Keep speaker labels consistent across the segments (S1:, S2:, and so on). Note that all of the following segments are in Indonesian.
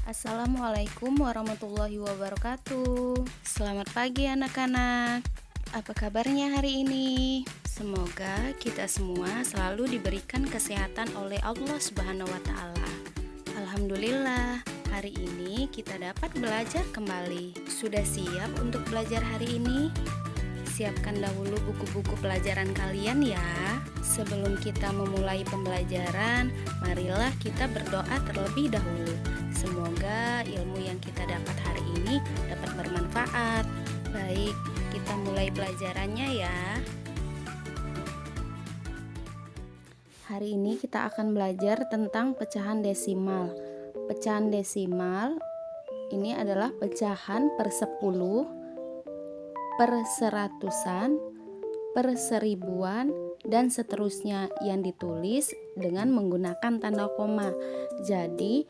S1: Assalamualaikum warahmatullahi wabarakatuh. Selamat pagi anak-anak. Apa kabarnya hari ini? Semoga kita semua selalu diberikan kesehatan oleh Allah Subhanahu wa taala. Alhamdulillah, hari ini kita dapat belajar kembali. Sudah siap untuk belajar hari ini? Siapkan dahulu buku-buku pelajaran kalian ya. Sebelum kita memulai pembelajaran, marilah kita berdoa terlebih dahulu. Semoga ilmu yang kita dapat hari ini dapat bermanfaat. Baik, kita mulai pelajarannya ya. Hari ini kita akan belajar tentang pecahan desimal. Pecahan desimal ini adalah pecahan per 10, per seratusan, per seribuan, dan seterusnya yang ditulis dengan menggunakan tanda koma. Jadi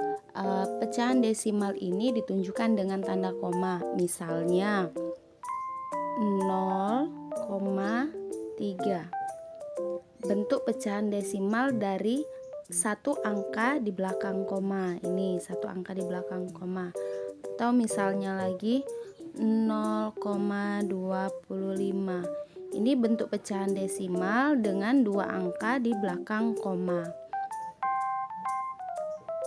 S1: pecahan desimal ini ditunjukkan dengan tanda koma. Misalnya 0,3. Bentuk pecahan desimal dari satu angka di belakang koma. Ini satu angka di belakang koma. Atau misalnya lagi 0,25. Ini bentuk pecahan desimal dengan dua angka di belakang koma.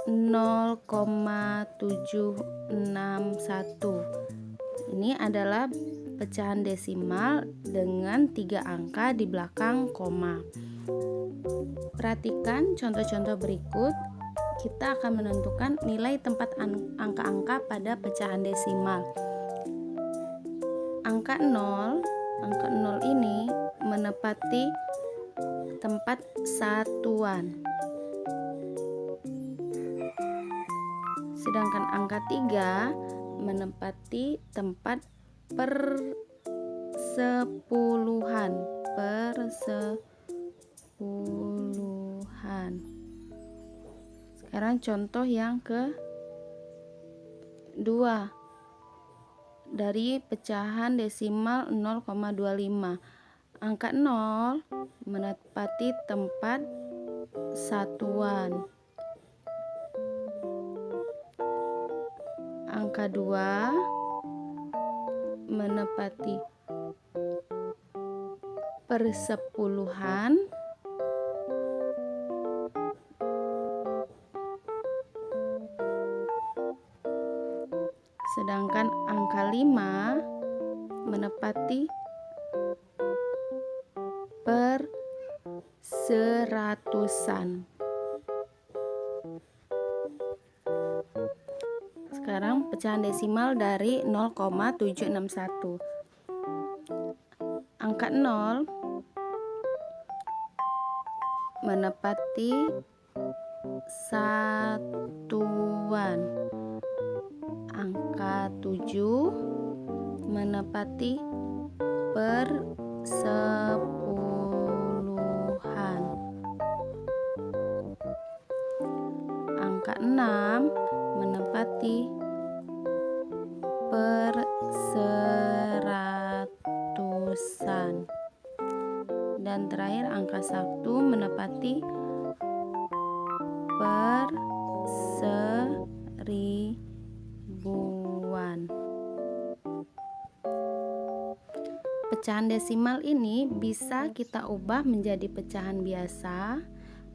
S1: 0,761. Ini adalah pecahan desimal dengan tiga angka di belakang koma. Perhatikan contoh-contoh berikut. Kita akan menentukan nilai tempat angka-angka pada pecahan desimal. Angka 0 ini menepati tempat satuan. Sedangkan angka 3 menepati tempat persepuluhan. Sekarang contoh yang kedua. Dari pecahan desimal 0,25. Angka 0 menepati tempat satuan. Angka 2 menepati persepuluhan. Sedangkan angka 5 menepati per seratusan. Sekarang pecahan desimal dari 0,761. Angka 0 menepati satuan. Angka 7 menepati persepuluhan. Angka 6 menepati perseratusan. Dan terakhir angka 1 menepati perseribuan. Pecahan desimal ini bisa kita ubah menjadi pecahan biasa.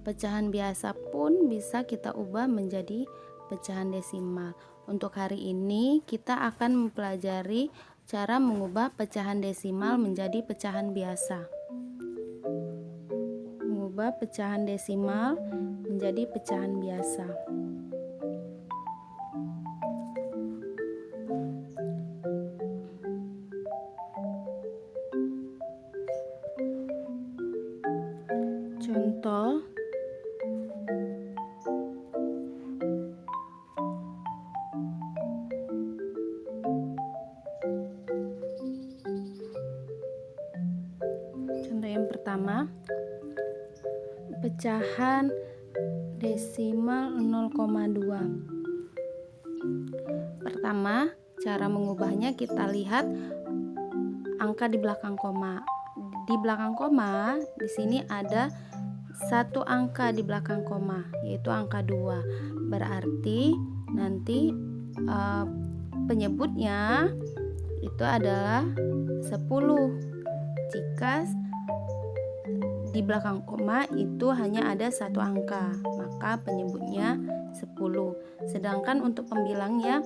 S1: Pecahan biasa pun bisa kita ubah menjadi pecahan desimal. Untuk hari ini kita akan mempelajari cara mengubah pecahan desimal menjadi pecahan biasa. Mengubah pecahan desimal menjadi pecahan biasa. Contoh yang pertama, pecahan desimal 0,2. Pertama, cara mengubahnya kita lihat angka di belakang koma. Di belakang koma, di sini ada satu angka di belakang koma, yaitu angka 2. Berarti nanti penyebutnya itu adalah 10. Jika di belakang koma itu hanya ada satu angka, maka penyebutnya 10. Sedangkan untuk pembilangnya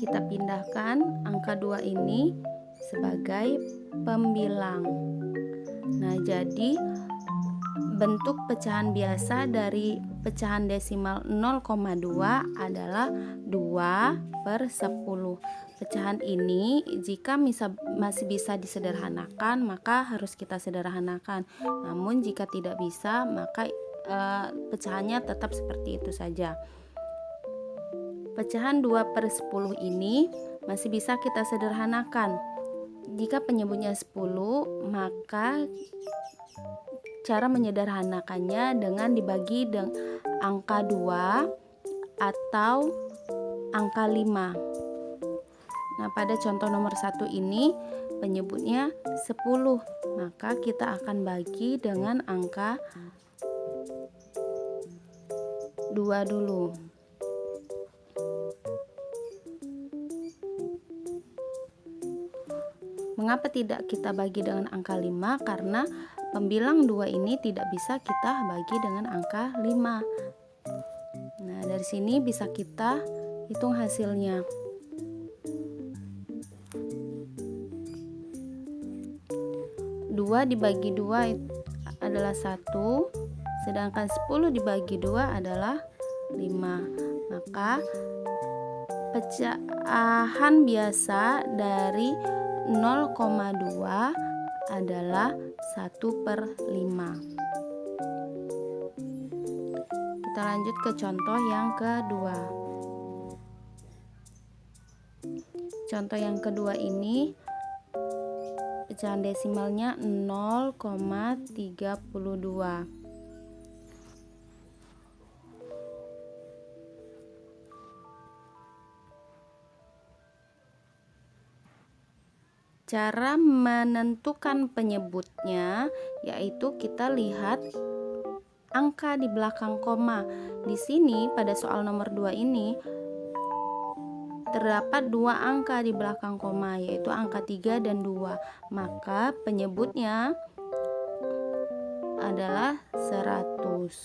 S1: kita pindahkan angka 2 ini sebagai pembilang. Nah, jadi bentuk pecahan biasa dari pecahan desimal 0,2 adalah 2/10. Pecahan ini jika masih bisa disederhanakan, maka harus kita sederhanakan. Namun jika tidak bisa, maka pecahannya tetap seperti itu saja. Pecahan 2/10 ini masih bisa kita sederhanakan. Jika penyebutnya 10, maka cara menyederhanakannya dengan dibagi angka 2 atau angka 5. Nah, pada contoh nomor 1 ini penyebutnya 10, maka kita akan bagi dengan angka 2 dulu. Mengapa tidak kita bagi dengan angka 5? Karena pembilang 2 ini tidak bisa kita bagi dengan angka 5. Nah, dari sini bisa kita hitung hasilnya. 2 dibagi 2 adalah 1, sedangkan 10 dibagi 2 adalah 5. Maka pecahan biasa dari 0,2 adalah 1/5. Kita lanjut ke contoh yang kedua. Contoh yang kedua ini pecahan desimalnya 0,32. Cara menentukan penyebutnya yaitu kita lihat angka di belakang koma. Di sini pada soal nomor 2 ini terdapat 2 angka di belakang koma, yaitu angka 3 dan 2. Maka penyebutnya adalah 100.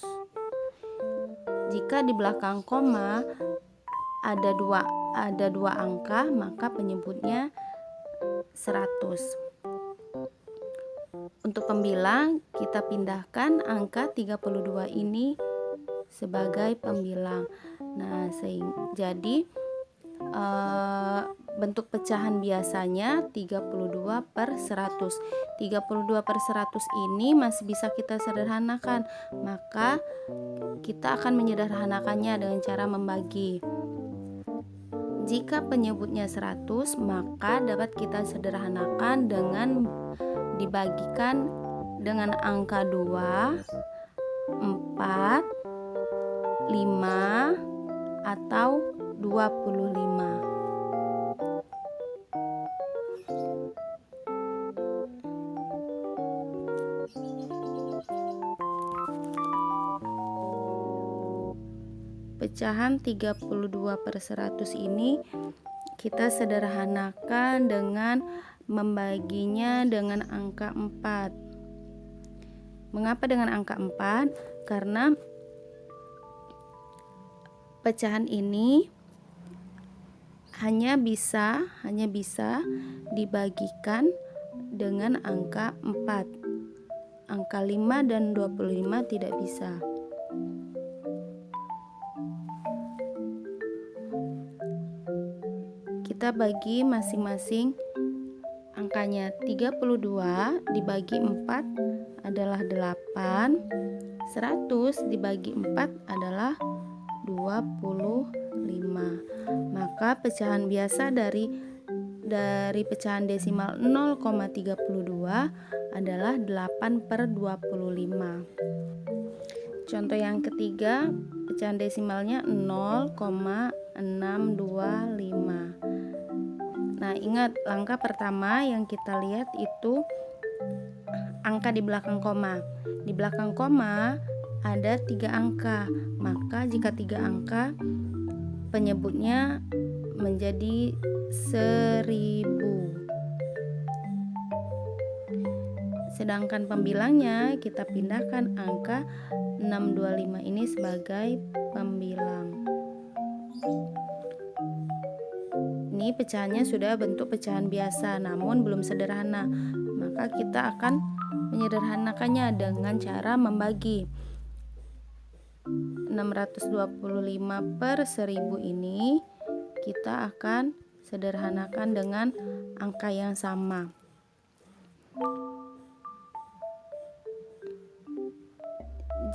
S1: Jika di belakang koma ada dua angka, maka penyebutnya 100. Untuk pembilang, kita pindahkan angka 32 ini sebagai pembilang. Nah, jadi bentuk pecahan biasanya 32/100. 32/100 ini masih bisa kita sederhanakan, maka kita akan menyederhanakannya dengan cara membagi. Jika penyebutnya 100, maka dapat kita sederhanakan dengan dibagikan dengan angka 2, 4, 5, atau 25. Pecahan 32/100 ini kita sederhanakan dengan membaginya dengan angka 4. Mengapa dengan angka 4? Karena pecahan ini hanya bisa dibagikan dengan angka 4. Angka 5 dan 25 tidak bisa. Kita bagi masing-masing angkanya. 32 dibagi 4 adalah 8. 100 dibagi 4 adalah 25. Maka pecahan biasa dari pecahan desimal 0,32 adalah 8/25. Contoh yang ketiga, pecahan desimalnya 0,625. Nah, ingat langkah pertama yang kita lihat itu angka di belakang koma. Di belakang koma ada 3 angka. Maka jika 3 angka, penyebutnya menjadi 1000. Sedangkan pembilangnya kita pindahkan angka 625 ini sebagai pembilang. Ini pecahannya sudah bentuk pecahan biasa, namun belum sederhana. Maka kita akan menyederhanakannya dengan cara membagi. 625 per 1000 ini kita akan sederhanakan dengan angka yang sama.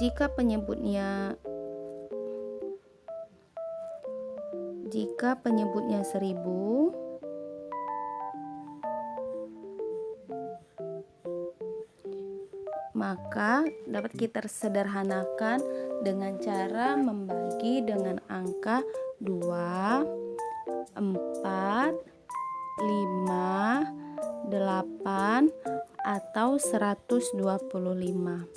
S1: Jika penyebutnya 1000, maka dapat kita sederhanakan dengan cara membagi dengan angka 2, 4, 5, 8 atau 125.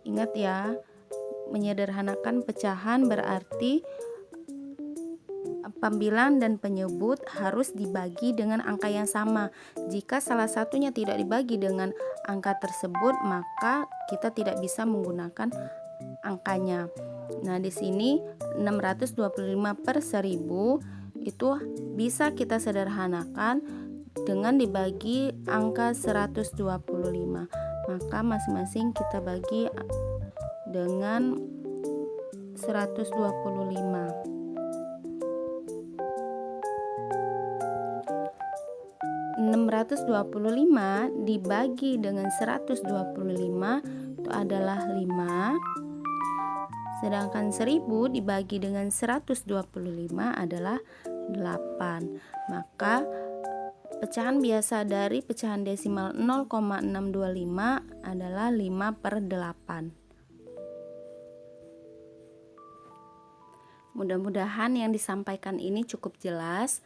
S1: Ingat ya, menyederhanakan pecahan berarti pembilang dan penyebut harus dibagi dengan angka yang sama. Jika salah satunya tidak dibagi dengan angka tersebut, maka kita tidak bisa menggunakan angkanya. Nah, di sini 625 per 1000 itu bisa kita sederhanakan dengan dibagi angka 125. Maka masing-masing kita bagi dengan 125. (625) dibagi dengan 125 itu adalah 5. Sedangkan 1000 dibagi dengan 125 adalah 8. Maka pecahan biasa dari pecahan desimal 0,625 adalah 5 per 8. Mudah-mudahan yang disampaikan ini cukup jelas.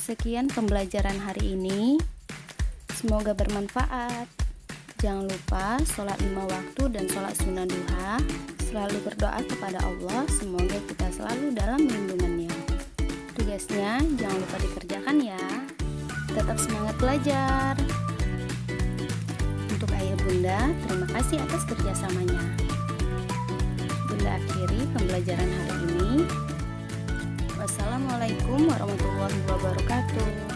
S1: Sekian pembelajaran hari ini. Semoga bermanfaat. Jangan lupa sholat 5 waktu dan sholat sunnah duha. Selalu berdoa kepada Allah, semoga kita selalu dalam lindungannya. Tugasnya jangan lupa dikerjakan ya. Tetap semangat belajar. Untuk ayah bunda, terima kasih atas kerjasamanya. Bunda akhiri pembelajaran hari ini. Wassalamualaikum warahmatullahi wabarakatuh.